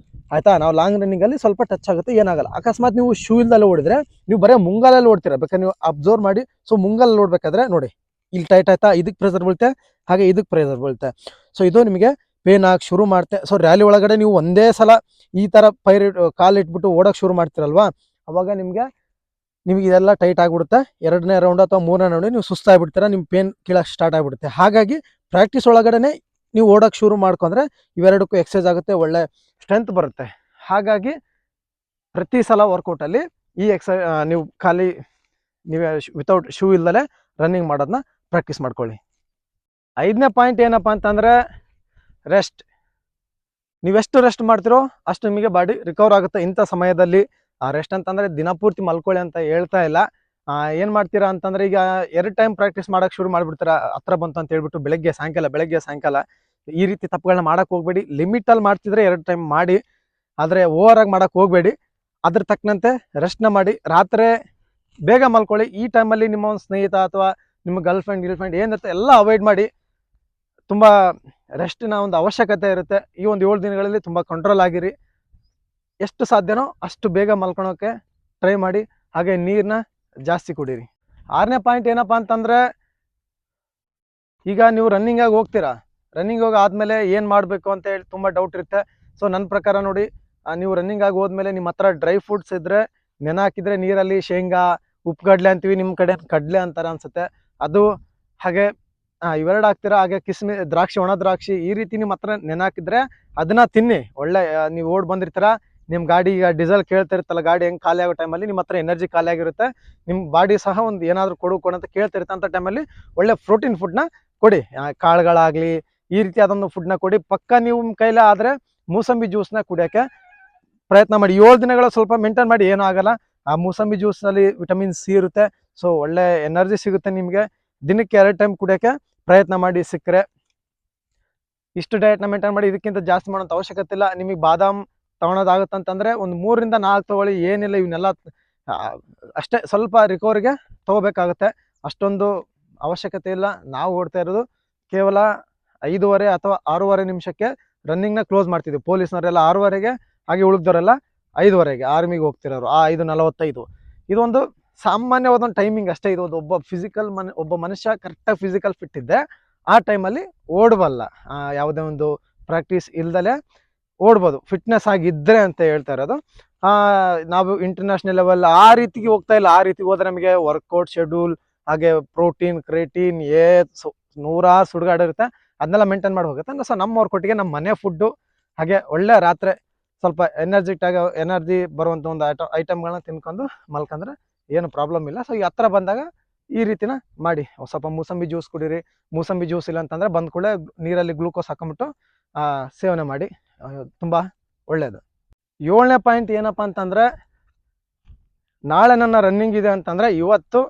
ಆಯ್ತಾ. ನಾವು ಲಾಂಗ್ ರನ್ನಿಂಗಲ್ಲಿ ಸ್ವಲ್ಪ ಟಚ್ ಆಗುತ್ತೆ, ಏನಾಗಲ್ಲ. ಅಕಸ್ಮಾತ್ ನೀವು ಶೂ ಇಲ್ದಲ್ಲೇ ಓಡಿದ್ರೆ ನೀವು ಬರೀ ಮುಂಗಾಲಲ್ಲಿ ಓಡ್ತೀರಾ, ಬೇಕಾದ್ರೆ ನೀವು ಅಬ್ಸರ್ವ್ ಮಾಡಿ. ಸೊ ಮುಂಗಾಲಲ್ಲಿ ಓಡ್ಬೇಕಾದ್ರೆ ನೋಡಿ ಇಲ್ಲಿ ಟೈಟ್ ಆಯ್ತಾ, ಇದಕ್ಕೆ ಪ್ರೆಸರ್ ಬೀಳುತ್ತೆ, ಹಾಗೆ ಇದಕ್ಕೆ ಪ್ರೆಸರ್ ಬೀಳುತ್ತೆ. ಸೊ ಇದು ನಿಮಗೆ ಪೇನ್ ಆಗಿ ಶುರು ಮಾಡುತ್ತೆ. ಸೊ ರ್ಯಾಲಿ ಒಳಗಡೆ ನೀವು ಒಂದೇ ಸಲ ಈ ಥರ ಕಾಲಿಟ್ಬಿಟ್ಟು ಓಡೋಕೆ ಶುರು ಮಾಡ್ತೀರಲ್ವಾ, ಅವಾಗ ನಿಮಗೆ ಇದೆಲ್ಲ ಟೈಟ್ ಆಗಿಬಿಡುತ್ತೆ. 2ನೇ ರೌಂಡ್ ಅಥವಾ 3ನೇ ರೌಂಡ್ ನೀವು ಸುಸ್ತಾಗ್ಬಿಡ್ತೀರಾ, ನಿಮ್ಮ ಪೇನ್ ಕೀಳಕ್ಕೆ ಸ್ಟಾರ್ಟ್ ಆಗಿಬಿಡುತ್ತೆ. ಹಾಗಾಗಿ ಪ್ರಾಕ್ಟೀಸ್ ಒಳಗಡೆ ನೀವು ಓಡೋಕೆ ಶುರು ಮಾಡ್ಕೊಂಡ್ರೆ ಇವೆರಡಕ್ಕೂ ಎಕ್ಸಸೈಸ್ ಆಗುತ್ತೆ, ಒಳ್ಳೆ ಸ್ಟ್ರೆಂತ್ ಬರುತ್ತೆ. ಹಾಗಾಗಿ ಪ್ರತಿ ಸಲ ವರ್ಕೌಟಲ್ಲಿ ಈ ನೀವು ಖಾಲಿ ನೀವೇ ವಿತೌಟ್ ಶೂ ಇಲ್ದಲೆ ರನ್ನಿಂಗ್ ಮಾಡೋದನ್ನ ಪ್ರಾಕ್ಟೀಸ್ ಮಾಡ್ಕೊಳ್ಳಿ. 5ನೇ ಪಾಯಿಂಟ್ ಏನಪ್ಪ ಅಂತಂದರೆ ರೆಸ್ಟ್. ನೀವೆಷ್ಟು ರೆಸ್ಟ್ ಮಾಡ್ತಿರೋ ಅಷ್ಟು ನಿಮಗೆ ಬಾಡಿ ರಿಕವರ್ ಆಗುತ್ತೆ ಇಂಥ ಸಮಯದಲ್ಲಿ. ರೆಸ್ಟ್ ಅಂತಂದರೆ ದಿನಪೂರ್ತಿ ಮಲ್ಕೊಳ್ಳಿ ಅಂತ ಹೇಳ್ತಾ ಇಲ್ಲ. ಏನು ಮಾಡ್ತೀರಾ ಅಂತಂದರೆ, ಈಗ 2 ಟೈಮ್ ಪ್ರಾಕ್ಟೀಸ್ ಮಾಡೋಕ್ಕೆ ಶುರು ಮಾಡಿಬಿಡ್ತೀರಾ, ಹತ್ರ ಬಂತು ಅಂತ ಹೇಳ್ಬಿಟ್ಟು ಬೆಳಗ್ಗೆ ಸಾಯಂಕಾಲ. ಈ ರೀತಿ ತಪ್ಪುಗಳನ್ನ ಮಾಡೋಕ್ಕೆ ಹೋಗಬೇಡಿ. ಲಿಮಿಟಲ್ಲಿ ಮಾಡ್ತಿದ್ರೆ 2 ಟೈಮ್ ಮಾಡಿ, ಆದರೆ ಓವರಾಗಿ ಮಾಡೋಕ್ಕೆ ಹೋಗಬೇಡಿ. ಅದ್ರ ತಕ್ಕಂತೆ ರೆಸ್ಟ್ನ ಮಾಡಿ. ರಾತ್ರಿ ಬೇಗ ಮಲ್ಕೊಳ್ಳಿ. ಈ ಟೈಮಲ್ಲಿ ನಿಮ್ಮ ಒಂದು ಸ್ನೇಹಿತ ಅಥವಾ ನಿಮ್ಮ ಗರ್ಲ್ಫ್ರೆಂಡ್ ಏನಿರುತ್ತೆ ಎಲ್ಲ ಅವಾಯ್ಡ್ ಮಾಡಿ. ತುಂಬ ರೆಸ್ಟಿನ ಒಂದು ಅವಶ್ಯಕತೆ ಇರುತ್ತೆ. ಈ ಒಂದು 7 ದಿನಗಳಲ್ಲಿ ತುಂಬ ಕಂಟ್ರೋಲ್ ಆಗಿರಿ. ಎಷ್ಟು ಸಾಧ್ಯನೋ ಅಷ್ಟು ಬೇಗ ಮಲ್ಕೊಳೋಕ್ಕೆ ಟ್ರೈ ಮಾಡಿ. ಹಾಗೆ ನೀರನ್ನ ಜಾಸ್ತಿ ಕುಡೀರಿ. 6ನೇ ಪಾಯಿಂಟ್ ಏನಪ್ಪ ಅಂತಂದರೆ, ಈಗ ನೀವು ರನ್ನಿಂಗಾಗಿ ಹೋಗ್ತೀರಾ. ರನ್ನಿಂಗ್ ಹೋಗಿ ಆದಮೇಲೆ ಏನು ಮಾಡಬೇಕು ಅಂತ ಹೇಳಿ ತುಂಬ ಡೌಟ್ ಇರುತ್ತೆ. ಸೊ ನನ್ನ ಪ್ರಕಾರ ನೋಡಿ, ನೀವು ರನ್ನಿಂಗ್ ಆಗಿ ಹೋದ್ಮೇಲೆ ನಿಮ್ಮ ಹತ್ರ ಡ್ರೈ ಫ್ರೂಟ್ಸ್ ಇದ್ದರೆ ನೆನೆ ಹಾಕಿದರೆ ನೀರಲ್ಲಿ, ಶೇಂಗಾ, ಉಪ್ಪುಗಡ್ಲೆ ಅಂತೀವಿ, ನಿಮ್ಮ ಕಡೆ ಕಡಲೆ ಅಂತಾರೆ ಅನ್ಸುತ್ತೆ, ಅದು ಹಾಗೆ ಇವೆರಡು ಹಾಕ್ತೀರಾ. ಹಾಗೆ ದ್ರಾಕ್ಷಿ, ಒಣ ದ್ರಾಕ್ಷಿ, ಈ ರೀತಿ ನಿಮ್ಮ ಹತ್ರ ನೆನೆ ಹಾಕಿದ್ರೆ ಅದನ್ನ ತಿನ್ನಿ. ಒಳ್ಳೆ ನೀವು ಓಡ್ ಬಂದಿರ್ತೀರ, ನಿಮ್ಮ ಗಾಡಿ ಈಗ ಡೀಸೆಲ್ ಕೇಳ್ತಿರುತ್ತಲ್ಲ, ಗಾಡಿ ಹೆಂಗೆ ಖಾಲಿ ಆಗೋ ಟೈಮಲ್ಲಿ ನಿಮ್ಮ ಹತ್ರ ಎನರ್ಜಿ ಖಾಲಿ ಆಗಿರುತ್ತೆ, ನಿಮ್ಮ ಬಾಡಿ ಸಹ ಒಂದು ಏನಾದರೂ ಕೊಡು ಅಂತ ಕೇಳ್ತಿರುತ್ತೆ. ಅಂಥ ಟೈಮಲ್ಲಿ ಒಳ್ಳೆ ಪ್ರೋಟೀನ್ ಫುಡ್ನ ಕೊಡಿ. ಕಾಳುಗಳಾಗಲಿ ಈ ರೀತಿ ಅದೊಂದು ಫುಡ್ನ ಕೊಡಿ. ಪಕ್ಕ ನೀವು ನಿಮ್ಮ ಕೈಲೇ ಆದರೆ ಮೂಸಂಬಿ ಜ್ಯೂಸ್ನ ಕುಡಿಯೋಕ್ಕೆ ಪ್ರಯತ್ನ ಮಾಡಿ. 7 ದಿನಗಳ ಸ್ವಲ್ಪ ಮೇಂಟೈನ್ ಮಾಡಿ, ಏನೂ ಆಗಲ್ಲ. ಆ ಮೂಸಂಬಿ ಜ್ಯೂಸ್ನಲ್ಲಿ ವಿಟಮಿನ್ ಸಿ ಇರುತ್ತೆ. ಸೊ ಒಳ್ಳೆ ಎನರ್ಜಿ ಸಿಗುತ್ತೆ ನಿಮಗೆ. ದಿನಕ್ಕೆ 2 ಟೈಮ್ ಕುಡಿಯೋಕ್ಕೆ ಪ್ರಯತ್ನ ಮಾಡಿ ಸಿಕ್ಕರೆ. ಇಷ್ಟು ಡಯಟ್ನ ಮೇಂಟೈನ್ ಮಾಡಿ. ಇದಕ್ಕಿಂತ ಜಾಸ್ತಿ ಮಾಡೋಂಥ ಅವಶ್ಯಕತೆ ಇಲ್ಲ. ನಿಮಗೆ ಬಾದಾಮ್ ತೊಗೊಳೋದಾಗುತ್ತಂತಂದರೆ ಒಂದು 3 ರಿಂದ 4 ತೊಗೊಳ್ಳಿ, ಏನಿಲ್ಲ. ಇವನ್ನೆಲ್ಲ ಅಷ್ಟೇ ಸ್ವಲ್ಪ ರಿಕವರಿಗೆ ತೊಗೋಬೇಕಾಗುತ್ತೆ, ಅಷ್ಟೊಂದು ಅವಶ್ಯಕತೆ ಇಲ್ಲ. ನಾವು ಓಡ್ತಾ ಇರೋದು ಕೇವಲ 5:30 ಅಥವಾ 6:30 ನಿಮಿಷಕ್ಕೆ ರನ್ನಿಂಗ್ನ ಕ್ಲೋಸ್ ಮಾಡ್ತಿದ್ವಿ. ಪೊಲೀಸ್ನವರೆಲ್ಲ 6:30ಗೆ, ಹಾಗೆ ಉಳಿದವರೆಲ್ಲ 5:30ಗೆ ಆರ್ಮಿಗೆ ಹೋಗ್ತಿರೋರು 5:45. ಇದೊಂದು ಸಾಮಾನ್ಯವಾದೊಂದು ಟೈಮಿಂಗ್ ಅಷ್ಟೇ. ಇದು ಒಬ್ಬ ಮನುಷ್ಯ ಕರೆಕ್ಟಾಗಿ ಫಿಸಿಕಲ್ ಫಿಟ್ ಇದ್ದೆ ಆ ಟೈಮಲ್ಲಿ ಓಡಬಲ್ಲ. ಯಾವುದೇ ಒಂದು ಪ್ರಾಕ್ಟೀಸ್ ಇಲ್ದಲೆ ಓಡ್ಬೋದು, ಫಿಟ್ನೆಸ್ ಆಗಿದ್ದರೆ ಅಂತ ಹೇಳ್ತಾ ಇರೋದು. ನಾವು ಇಂಟರ್ನ್ಯಾಷನಲ್ ಲೆವೆಲ್ ಆ ರೀತಿಗೆ ಹೋಗ್ತಾ ಇಲ್ಲ. ಆ ರೀತಿಗೆ ಹೋದ್ರೆ ನಮಗೆ ವರ್ಕೌಟ್ ಶೆಡ್ಯೂಲ್, ಹಾಗೆ ಪ್ರೋಟೀನ್, ಕ್ರೇಟೀನ್, ನೂರಾರು ಸುಡುಗಾಡಿರುತ್ತೆ, ಅದನ್ನೆಲ್ಲ ಮೇಂಟೈನ್ ಮಾಡಿ ಹೋಗುತ್ತೆ. ಸೊ ನಮ್ಮ ವರ್ಕೌಟಿಗೆ ನಮ್ಮ ಮನೆ ಫುಡ್ಡು, ಹಾಗೆ ಒಳ್ಳೆ ರಾತ್ರಿ ಸ್ವಲ್ಪ ಎನರ್ಜಿ ಬರುವಂಥ ಒಂದು ಐಟಮ್ಗಳನ್ನ ತಿನ್ಕೊಂಡು ಮಲ್ಕೊಂಡ್ರೆ ಏನು ಪ್ರಾಬ್ಲಮ್ ಇಲ್ಲ. ಸೊ ಈ ಹತ್ರ ಬಂದಾಗ ಈ ರೀತಿನ ಮಾಡಿ. ಸ್ವಲ್ಪ ಮೂಸಂಬಿ ಜ್ಯೂಸ್ ಕುಡೀರಿ. ಮೂಸಂಬಿ ಜ್ಯೂಸ್ ಇಲ್ಲ ಅಂತಂದರೆ ಬಂದ ಕೂಡಲೇ ನೀರಲ್ಲಿ ಗ್ಲೂಕೋಸ್ ಹಾಕೊಂಬಿಟ್ಟು ಸೇವನೆ ಮಾಡಿ, ತುಂಬ ಒಳ್ಳೆಯದು. 7ನೇ ಪಾಯಿಂಟ್ ಏನಪ್ಪ ಅಂತಂದರೆ, ನಾಳೆ ನನ್ನ ರನ್ನಿಂಗ್ ಇದೆ ಅಂತಂದರೆ ಇವತ್ತು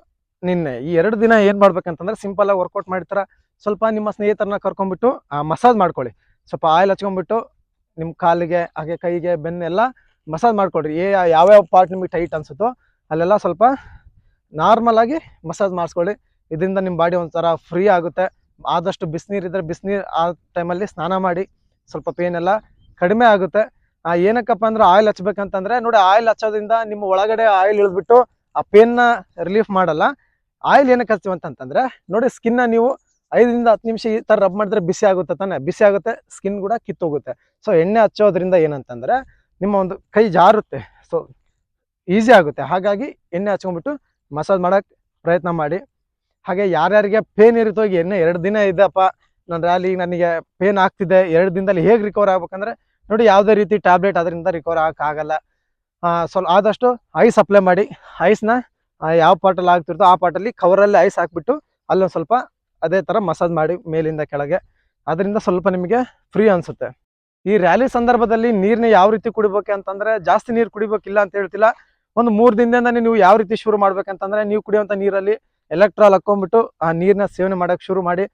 ನಿನ್ನೆ ಈ 2 ದಿನ ಏನು ಮಾಡ್ಬೇಕಂತಂದರೆ, ಸಿಂಪಲಾಗಿ ವರ್ಕೌಟ್ ಮಾಡ್ತಾರ, ಸ್ವಲ್ಪ ನಿಮ್ಮ ಸ್ನೇಹಿತರನ್ನ ಕರ್ಕೊಂಡ್ಬಿಟ್ಟು ಮಸಾಜ್ ಮಾಡ್ಕೊಳ್ಳಿ. ಸ್ವಲ್ಪ ಆಯಿಲ್ ಹಚ್ಕೊಂಡ್ಬಿಟ್ಟು ನಿಮ್ಮ ಕಾಲಿಗೆ, ಹಾಗೆ ಕೈಗೆ, ಬೆನ್ನೆಲ್ಲ ಮಸಾಜ್ ಮಾಡ್ಕೊಳ್ರಿ. ಯಾವ್ಯಾವ ಪಾರ್ಟ್ ನಿಮಗೆ ಟೈಟ್ ಅನಿಸುತ್ತೋ ಅಲ್ಲೆಲ್ಲ ಸ್ವಲ್ಪ ನಾರ್ಮಲಾಗಿ ಮಸಾಜ್ ಮಾಡಿಸ್ಕೊಳ್ಳಿ. ಇದರಿಂದ ನಿಮ್ಮ ಬಾಡಿ ಒಂಥರ ಫ್ರೀ ಆಗುತ್ತೆ. ಆದಷ್ಟು ಬಿಸಿನೀರಿದ್ದರೆ ಬಿಸಿನೀರು ಆ ಟೈಮಲ್ಲಿ ಸ್ನಾನ ಮಾಡಿ, ಸ್ವಲ್ಪ ಪೇನ್ ಎಲ್ಲ ಕಡಿಮೆ ಆಗುತ್ತೆ. ಏನಕ್ಕಪ್ಪ ಅಂದ್ರೆ ಆಯಿಲ್ ಹಚ್ಬೇಕಂತಂದರೆ ನೋಡಿ, ಆಯಿಲ್ ಹಚ್ಚೋದ್ರಿಂದ ನಿಮ್ಮ ಒಳಗಡೆ ಆಯಿಲ್ ಇಳಿದ್ಬಿಟ್ಟು ಆ ಪೇನ್ನ ರಿಲೀಫ್ ಮಾಡಲ್ಲ. ಆಯಿಲ್ ಏನಕ್ಕೆ ಹಚ್ತೀವಿ ಅಂತಂತಂದರೆ ನೋಡಿ, ಸ್ಕಿನ್ನ ನೀವು 5 ರಿಂದ 10 ನಿಮಿಷ ಈ ಥರ ರಬ್ ಮಾಡಿದ್ರೆ ಬಿಸಿ ಆಗುತ್ತೆ ತಾನೆ, ಬಿಸಿ ಆಗುತ್ತೆ, ಸ್ಕಿನ್ ಕೂಡ ಕಿತ್ತೋಗುತ್ತೆ. ಸೊ ಎಣ್ಣೆ ಹಚ್ಚೋದ್ರಿಂದ ಏನಂತಂದರೆ ನಿಮ್ಮ ಒಂದು ಕೈ ಜಾರುತ್ತೆ, ಸೊ ಈಸಿ ಆಗುತ್ತೆ. ಹಾಗಾಗಿ ಎಣ್ಣೆ ಹಚ್ಕೊಂಡ್ಬಿಟ್ಟು ಮಸಾಜ್ ಮಾಡೋಕ್ಕೆ ಪ್ರಯತ್ನ ಮಾಡಿ. ಹಾಗೆ ಯಾರ್ಯಾರಿಗೆ ಪೇನ್ ಇರುತ್ತೋ, ಈಗ ಎಣ್ಣೆ 2 ದಿನ ಇದೆಯಪ್ಪ ನನ್ನ ರ್ಯಾಲಿ, ನನಗೆ ಪೇನ್ ಆಗ್ತಿದೆ, 2 ದಿನದಲ್ಲಿ ಹೇಗೆ ರಿಕವರ್ ಆಗ್ಬೇಕಂದ್ರೆ ನೋಡಿ, ಯಾವುದೇ ರೀತಿ ಟ್ಯಾಬ್ಲೆಟ್ ಅದರಿಂದ ರಿಕವರ್ ಆಗೋಕ್ಕಾಗಲ್ಲ. ಸ್ವಲ್ಪ ಆದಷ್ಟು ಐಸ್ ಅಪ್ಲೈ ಮಾಡಿ. ಐಸ್ನ ಯಾವ ಪಾಟಲ್ಲಿ ಆಗ್ತಿರ್ತೋ ಆ ಪಾಟಲ್ಲಿ ಕವರಲ್ಲಿ ಐಸ್ ಹಾಕ್ಬಿಟ್ಟು ಅಲ್ಲೊಂದು ಸ್ವಲ್ಪ ಅದೇ ಥರ ಮಸಾಜ್ ಮಾಡಿ ಮೇಲಿಂದ ಕೆಳಗೆ. ಅದರಿಂದ ಸ್ವಲ್ಪ ನಿಮಗೆ ಫ್ರೀ ಅನಿಸುತ್ತೆ. ಈ ರ್ಯಾಲಿ ಸಂದರ್ಭದಲ್ಲಿ ನೀರನ್ನ ಯಾವ ರೀತಿ ಕುಡಿಬೇಕು ಅಂತಂದರೆ, ಜಾಸ್ತಿ ನೀರು ಕುಡಿಬೇಕಿಲ್ಲ ಅಂತ ಹೇಳ್ತಿಲ್ಲ. ಒಂದು 3 ದಿನದಿಂದನೇ ನೀವು ಯಾವ ರೀತಿ ಶುರು ಮಾಡ್ಬೇಕಂತಂದರೆ, ನೀವು ಕುಡಿಯುವಂಥ ನೀರಲ್ಲಿ ಎಲೆಕ್ಟ್ರಾಲ್ ಹಾಕ್ಕೊಂಡ್ಬಿಟ್ಟು ಆ ನೀರನ್ನ ಸೇವನೆ ಮಾಡೋಕ್ಕೆ ಶುರು ಮಾಡಿ.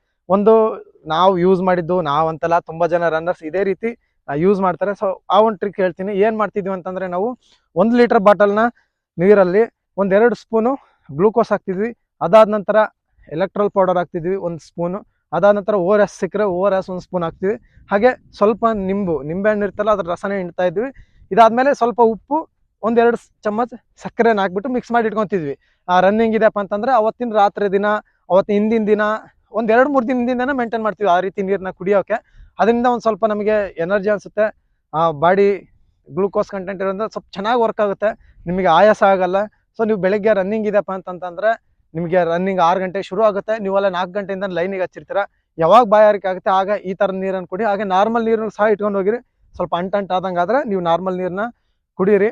ನಾವು ಯೂಸ್ ಮಾಡಿದ್ದು ನಾವಂತಲ್ಲ, ತುಂಬ ಜನ ರನ್ನರ್ಸ್ ಇದೇ ರೀತಿ ಯೂಸ್ ಮಾಡ್ತಾರೆ. ಸೊ ಆ ಒಂದು ಟ್ರಿಕ್ ಹೇಳ್ತೀನಿ. ಏನು ಮಾಡ್ತಿದ್ವಿ ಅಂತಂದರೆ, ನಾವು 1 ಲೀಟರ್ ಬಾಟಲ್ನ ನೀರಲ್ಲಿ 1-2 ಸ್ಪೂನು ಗ್ಲೂಕೋಸ್ ಹಾಕ್ತಿದ್ವಿ. ಅದಾದ ನಂತರ ಎಲೆಕ್ಟ್ರಾಲ್ ಪೌಡರ್ ಹಾಕ್ತಿದ್ವಿ 1 ಸ್ಪೂನು. ಅದಾದ ನಂತರ ORS ಸಿಕ್ಕರೆ ORS 1 ಸ್ಪೂನ್ ಹಾಕ್ತಿವಿ. ಹಾಗೆ ಸ್ವಲ್ಪ ನಿಂಬೆಹಣ್ಣು ಇರ್ತಲ್ಲ, ಅದ್ರ ರಸನೇ ಹಿಂಡ್ತಾ ಇದ್ವಿ. ಇದಾದಮೇಲೆ ಸ್ವಲ್ಪ ಉಪ್ಪು, 1-2 ಚಮಚ ಸಕ್ಕರೆನ ಹಾಕ್ಬಿಟ್ಟು ಮಿಕ್ಸ್ ಮಾಡಿ ಇಟ್ಕೊತಿದ್ವಿ. ರನ್ನಿಂಗ್ ಇದೆಯಪ್ಪ ಅಂತಂದರೆ ಅವತ್ತಿನ ರಾತ್ರಿ ದಿನ, ಅವತ್ತಿನ ಹಿಂದಿನ ದಿನ, 1-2-3 ದಿನದಿಂದನೇ ಮೇಂಟೈನ್ ಮಾಡ್ತೀವಿ ಆ ರೀತಿ ನೀರನ್ನ ಕುಡಿಯೋಕೆ. ಅದರಿಂದ ಒಂದು ಸ್ವಲ್ಪ ನಮಗೆ ಎನರ್ಜಿ ಅನಿಸುತ್ತೆ. ಬಾಡಿ ಗ್ಲೂಕೋಸ್ ಕಂಟೆಂಟ್ ಇರೋದ್ರಿಂದ ಸ್ವಲ್ಪ ಚೆನ್ನಾಗಿ ವರ್ಕ್ ಆಗುತ್ತೆ, ನಿಮಗೆ ಆಯಾಸ ಆಗಲ್ಲ. ಸೊ ನೀವು ಬೆಳಗ್ಗೆ ರನ್ನಿಂಗ್ ಇದೆಯಪ್ಪ ಅಂತಂತಂದರೆ ನಿಮಗೆ ರನ್ನಿಂಗ್ 6 ಗಂಟೆಗೆ ಶುರು ಆಗುತ್ತೆ, ನೀವೆಲ್ಲ 4 ಗಂಟೆಯಿಂದ ಲೈನಿಗೆ ಹಚ್ಚಿರ್ತೀರ. ಯಾವಾಗ ಬಾಯಾರಿಕೆ ಆಗುತ್ತೆ ಆಗ ಈ ಥರ ನೀರನ್ನು ಕುಡಿ. ಹಾಗೆ ನಾರ್ಮಲ್ ನೀರನ್ನು ಸಹ ಇಟ್ಕೊಂಡು ಹೋಗಿರಿ. ಸ್ವಲ್ಪ ಅಂಟಂಟಾದಂಗೆ ಆದರೆ ನೀವು ನಾರ್ಮಲ್ ನೀರನ್ನ ಕುಡೀರಿ.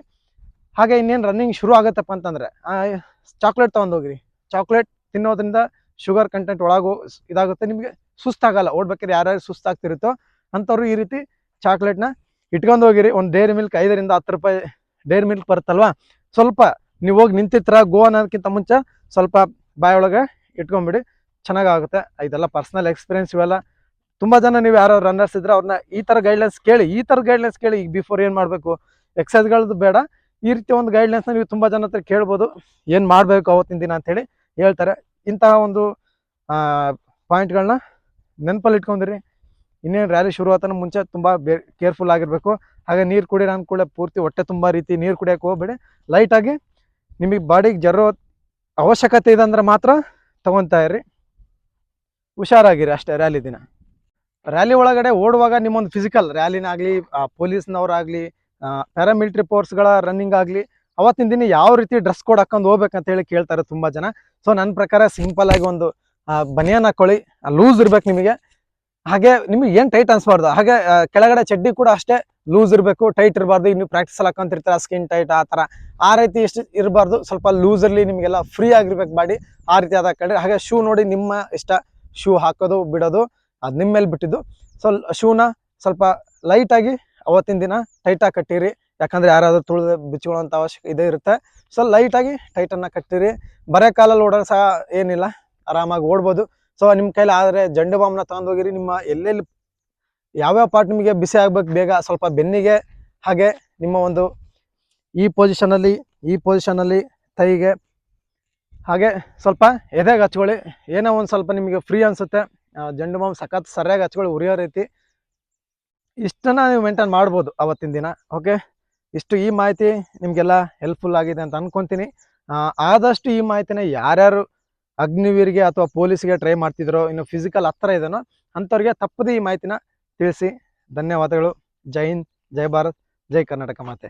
ಹಾಗೆ ಇನ್ನೇನು ರನ್ನಿಂಗ್ ಶುರು ಆಗುತ್ತಪ್ಪ ಅಂತಂದರೆ ಚಾಕ್ಲೇಟ್ ತೊಗೊಂಡೋಗ್ರಿ. ಚಾಕ್ಲೇಟ್ ತಿನ್ನೋದ್ರಿಂದ ಶುಗರ್ ಕಂಟೆಂಟ್ ಒಳಗು ಇದಾಗುತ್ತೆ, ನಿಮಗೆ ಸುಸ್ತಾಗಲ್ಲ. ಓಡ್ಬೇಕಾದ್ರೆ ಯಾರ್ಯಾರು ಸುಸ್ತಾಗ್ತಿರುತ್ತೋ ಅಂಥವ್ರು ಈ ರೀತಿ ಚಾಕ್ಲೇಟ್ನ ಇಟ್ಕೊಂಡು ಹೋಗಿರಿ. ಒಂದು ಡೈರಿ ಮಿಲ್ಕ್ 5ರಿಂದ 10 ರೂಪಾಯಿ ಡೈರಿ ಮಿಲ್ಕ್ ಬರುತ್ತಲ್ವ, ಸ್ವಲ್ಪ ನೀವು ಹೋಗಿ ನಿಂತಿರ್ತೀರ ಗೋ ಅನ್ನೋದಕ್ಕಿಂತ ಮುಂಚೆ ಸ್ವಲ್ಪ ಬಾಯೊಳಗೆ ಇಟ್ಕೊಂಬಿಡಿ, ಚೆನ್ನಾಗಾಗುತ್ತೆ. ಇದೆಲ್ಲ ಪರ್ಸ್ನಲ್ ಎಕ್ಸ್ಪೀರಿಯನ್ಸ್. ಇವೆಲ್ಲ ತುಂಬ ಜನ ನೀವು ಯಾರು ರನ್ನರ್ಸ್ ಇದ್ರೆ ಅವ್ರನ್ನ ಈ ಥರ ಗೈಡ್ಲೈನ್ಸ್ ಕೇಳಿ, ಈಗ ಬಿಫೋರ್ ಏನು ಮಾಡಬೇಕು, ಎಕ್ಸಸೈಸ್ಗಳದ್ದು ಬೇಡ, ಈ ರೀತಿ ಒಂದು ಗೈಡ್ಲೈನ್ಸ್ನ ನೀವು ತುಂಬ ಜನ ಹತ್ರ ಕೇಳ್ಬೋದು, ಏನು ಮಾಡಬೇಕು ಅವತ್ತಿನ ದಿನ ಅಂಥೇಳಿ ಹೇಳ್ತಾರೆ. ಇಂತಹ ಒಂದು ಪಾಯಿಂಟ್ಗಳನ್ನ ನೆನಪಲ್ಲಿ ಇಟ್ಕೊಂಡಿರಿ. ಇನ್ನೇನು ರ್ಯಾಲಿ ಶುರು ಆತನ ಮುಂಚೆ ತುಂಬ ಕೇರ್ಫುಲ್ ಆಗಿರಬೇಕು. ಹಾಗೆ ನೀರು ಕುಡಿಯೋಣ ಅಂದ್ಕೂಡಲೇ ಪೂರ್ತಿ ಹೊಟ್ಟೆ ತುಂಬ ರೀತಿ ನೀರು ಕುಡಿಯೋಕೆ ಹೋಗ್ಬೇಡಿ. ಲೈಟಾಗಿ ನಿಮಗೆ ಬಾಡಿಗೆ ಜರೋ ಅವಶ್ಯಕತೆ ಇದೆ ಅಂದರೆ ಮಾತ್ರ ತೊಗೊತಾ ಇರಿ, ಹುಷಾರಾಗಿರಿ ಅಷ್ಟೇ. ರ್ಯಾಲಿ ದಿನ ರ್ಯಾಲಿ ಒಳಗಡೆ ಓಡುವಾಗ ನಿಮ್ಮೊಂದು ಫಿಸಿಕಲ್ ರ್ಯಾಲಿನಾಗಲಿ, ಪೊಲೀಸ್ನವರಾಗಲಿ, ಪ್ಯಾರಾಮಿಲಿಟ್ರಿ ಫೋರ್ಸ್ಗಳ ರನ್ನಿಂಗ್ ಆಗಲಿ, ಅವತ್ತಿನ ದಿನ ಯಾವ ರೀತಿ ಡ್ರೆಸ್ ಕೋಡ್ ಹಾಕೊಂಡು ಹೋಗ್ಬೇಕಂತ ಹೇಳಿ ಕೇಳ್ತಾರೆ ತುಂಬ ಜನ. ಸೊ ನನ್ನ ಪ್ರಕಾರ ಸಿಂಪಲ್ ಆಗಿ ಒಂದು ಬನಿಯನ್ ಹಾಕೊಳ್ಳಿ, ಲೂಸ್ ಇರ್ಬೇಕು ನಿಮಗೆ. ಹಾಗೆ ನಿಮಗೆ ಏನು ಟೈಟ್ ಅನ್ಸ್ಬಾರ್ದು. ಹಾಗೆ ಕೆಳಗಡೆ ಚಡ್ಡಿ ಕೂಡ ಅಷ್ಟೇ ಲೂಸ್ ಇರಬೇಕು, ಟೈಟ್ ಇರಬಾರ್ದು. ನೀವು ಪ್ರಾಕ್ಟೀಸಲ್ಲಿ ಹಾಕೊಂತಿರ್ತೀರ ಸ್ಕಿನ್ ಟೈಟ್ ಆ ಥರ, ಆ ರೀತಿ ಎಷ್ಟು ಇರಬಾರ್ದು. ಸ್ವಲ್ಪ ಲೂಸ್ ಇರಲಿ, ನಿಮಗೆಲ್ಲ ಫ್ರೀ ಆಗಿರ್ಬೇಕು ಬಾಡಿ, ಆ ರೀತಿ ಆದ ಕಡೆ. ಹಾಗೆ ಶೂ ನೋಡಿ, ನಿಮ್ಮ ಇಷ್ಟ, ಶೂ ಹಾಕೋದು ಬಿಡೋದು ಅದು ನಿಮ್ಮ ಮೇಲೆ ಬಿಟ್ಟಿದ್ದು. ಸೊ ಶೂನ ಸ್ವಲ್ಪ ಲೈಟಾಗಿ ಅವತ್ತಿನ ದಿನ ಟೈಟಾಗಿ ಕಟ್ಟಿರಿ, ಯಾಕಂದರೆ ಯಾರಾದರೂ ತುಳಿದು ಬಿಚ್ಕೊಳ್ಳೋಂಥ ಇದೇ ಇರುತ್ತೆ. ಸೊ ಲೈಟಾಗಿ ಟೈಟನ್ನು ಕಟ್ಟಿರಿ. ಬರೇ ಕಾಲಲ್ಲಿ ಓಡೋದು ಸಹ ಏನಿಲ್ಲ, ಆರಾಮಾಗಿ ಓಡ್ಬೋದು. ಸೊ ನಿಮ್ಮ ಕೈಲಿ ಆದರೆ ಜಂಡು ಬಾಂಬ್ನ ತೊಗೊಂಡೋಗಿರಿ. ನಿಮ್ಮ ಎಲ್ಲೆಲ್ಲಿ ಯಾವ್ಯಾವ ಪಾರ್ಟ್ ನಿಮಗೆ ಬಿಸಿ ಆಗ್ಬೇಕು ಬೇಗ, ಸ್ವಲ್ಪ ಬೆನ್ನಿಗೆ, ಹಾಗೆ ನಿಮ್ಮ ಒಂದು ಈ ಪೊಸಿಷನಲ್ಲಿ ಕೈಗೆ, ಹಾಗೆ ಸ್ವಲ್ಪ ಎದೆಗೆ ಹಚ್ಕೊಳ್ಳಿ. ಏನೋ ಒಂದು ಸ್ವಲ್ಪ ನಿಮಗೆ ಫ್ರೀ ಅನಿಸುತ್ತೆ, ಜಂಡು ಬಾಂಬ್ ಸಖತ್ ಸರಿಯಾಗಿ ಹಚ್ಕೊಳ್ಳಿ, ಉರಿಯೋ ರೀತಿ. ಇಷ್ಟನ್ನು ನೀವು ಮೇಂಟೈನ್ ಮಾಡ್ಬೋದು ಅವತ್ತಿನ ದಿನ. ಓಕೆ, ಇಷ್ಟು ಈ ಮಾಹಿತಿ ನಿಮಗೆಲ್ಲ ಹೆಲ್ಪ್ಫುಲ್ ಆಗಿದೆ ಅಂತ ಅಂದ್ಕೊತೀನಿ. ಆದಷ್ಟು ಈ ಮಾಹಿತಿನ ಯಾರ್ಯಾರು ಅಗ್ನಿವೀರಿಗೆ ಅಥವಾ ಪೊಲೀಸ್ಗೆ ಟ್ರೈ ಮಾಡ್ತಿದ್ರೋ, ಇನ್ನು ಫಿಸಿಕಲ್ ಹತ್ರ ಇದೆನೋ ಅಂಥವ್ರಿಗೆ ತಪ್ಪದೇ ಈ ಮಾಹಿತಿನ ತಿಳಿಸಿ. ಧನ್ಯವಾದಗಳು. ಜೈ ಹಿಂದ್, ಜೈ ಭಾರತ್, ಜೈ ಕರ್ನಾಟಕ ಮಾತೆ.